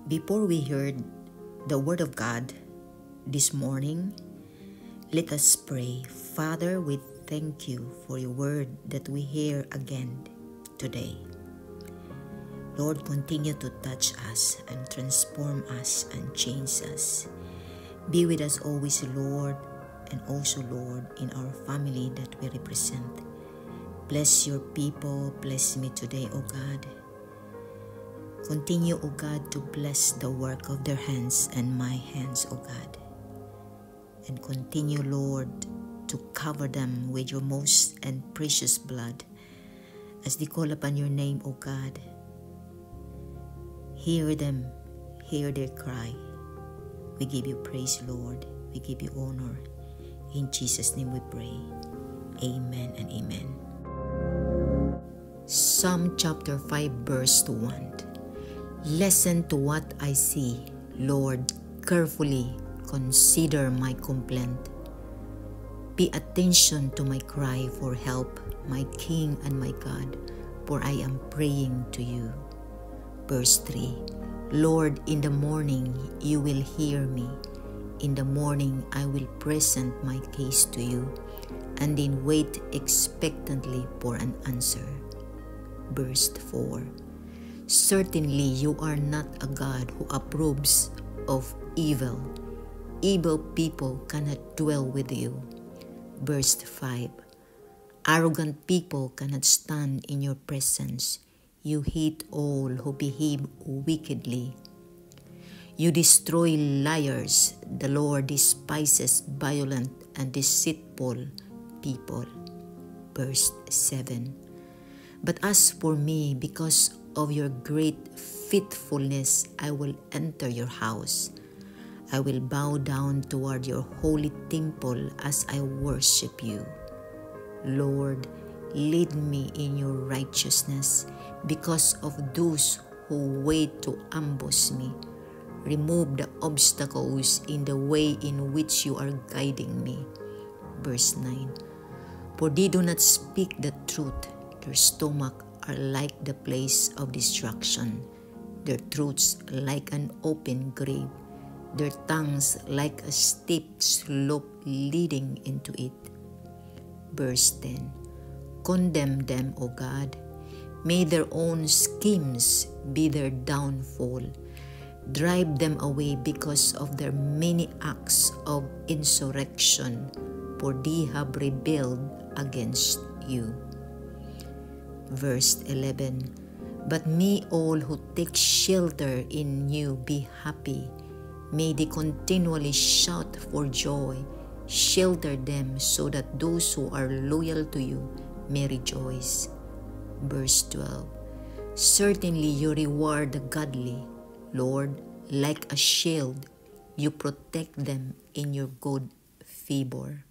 Before we heard the Word of God this morning, let us pray. Father, we thank you for your Word that we hear again today. Lord, continue to touch us and transform us and change us. Be with us always, Lord, and also, Lord, in our family that we represent. Bless your people. Bless me today, O God. Continue, O God, to bless the work of their hands and my hands, O God. And continue, Lord, to cover them with your most and precious blood as they call upon your name, O God. Hear them, hear their cry. We give you praise, Lord. We give you honor. In Jesus' name we pray. Amen and amen. Psalm chapter 5 verse 1. Listen to what I say, Lord. Carefully consider my complaint. Pay attention to my cry for help, my King and my God, for I am praying to you. Verse 3. Lord, in the morning you will hear me. In the morning I will present my case to you, and then wait expectantly for an answer. Verse 4. Certainly you are not a God who approves of evil. Evil people cannot dwell with you. Verse 5. Arrogant people cannot stand in your presence. You hate all who behave wickedly. You destroy liars. The Lord despises violent and deceitful people. Verse 7. But as for me, because of your great faithfulness, I will enter your house. I will bow down toward your holy temple as I worship you. Lord, lead me in your righteousness because of those who wait to ambush me. Remove the obstacles in the way in which you are guiding me. Verse 9. For they do not speak the truth. Their stomach are like the place of destruction. Their throats like an open grave. Their tongues like a steep slope leading into it. Verse 10. Condemn them, O God. May their own schemes be their downfall. Drive them away because of their many acts of insurrection, for they have rebelled against you. Verse 11. But may all who take shelter in you be happy. May they continually shout for joy. Shelter them so that those who are loyal to you may rejoice. Verse 12. Certainly you reward the godly, Lord, like a shield. You protect them in your good favor.